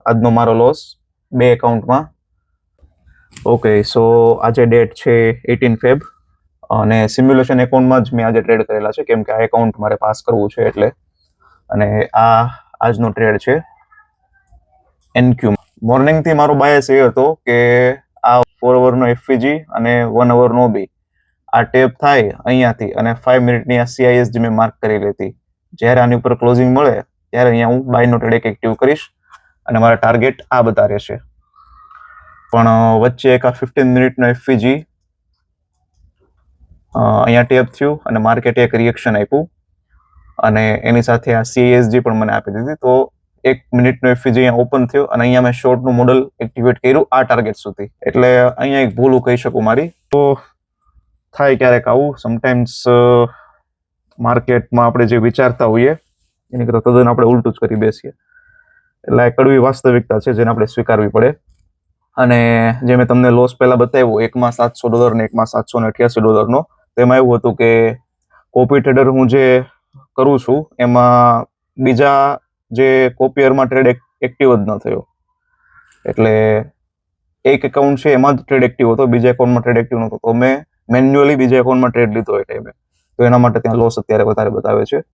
આજનો મારો લોસ 2 એકાઉન્ટમાં. ઓકે, સો આજે ડેટ છે 18 ફેબ અને સિમ્યુલેશન એકાઉન્ટમાં જ મેં આજે ટ્રેડ કરેલા છે, કેમ કે આ એકાઉન્ટ મારે પાસ કરવું છે એટલે. અને આ આજનો ટ્રેડ છે એનક્યુ. મોર્નિંગથી મારો બાયસ એ હતો કે આ 4 અવરનો એફવીજી અને 1 અવરનો બી આ ટેપ થાય અહીંયાથી અને 5 મિનિટની આ સીઆઈએસજી મેં માર્ક કરી લેતી. જ્યારે આની ઉપર ક્લોઝિંગ મળે ત્યારે અહીંયા હું બાયનો ટ્રેડ એક્ટિવ કરીશ અને મારા ટાર્ગેટ આ બધા રહેશે. પણ વચ્ચે એક આ 15 મિનિટનો એફવીજી અહીંયા ટેપ થયું અને માર્કેટે એક રિએક્શન આપ્યું અને એની સાથે આ સીએસજી પણ મને આપી દીધી. તો 1 મિનિટનો એફવીજી અહીંયા ઓપન થયો અને અહીંયા મેં શોર્ટનું મોડલ એક્ટિવેટ કર્યું આ ટાર્ગેટ સુધી. એટલે અહીંયા એક ભૂલ કહી શકું મારી. તો થાય ક્યારેક આવું, સમટાઈમ્સ માર્કેટમાં આપણે જે વિચારતા હોઈએ એની કરતાં તદ્દન આપણે ઉલટું જ કરી બેસીએ. એટલે આ કડવી વાસ્તવિકતા છે જેને આપણે સ્વીકારવી પડે. અને જે મેં તમને લોસ પહેલા બતાવ્યું, એકમાં $700 ને એકમાં $788, તેમાં એવું હતું કે કોપી ટ્રેડર હું જે કરું છું એમાં બીજા જે કોપીયરમાં ટ્રેડ એક્ટિવ જ ન થયો. એટલે એક એકાઉન્ટ છે એમાં જ ટ્રેડ એક્ટિવ હતો, બીજા એકાઉન્ટમાં ટ્રેડ એક્ટિવ નહોતો. તો મેં મેન્યુઅલી બીજા એકાઉન્ટમાં ટ્રેડ લીધો એ ટાઈમે. તો એના માટે ત્યાં લોસ અત્યારે વધારે બતાવે છે.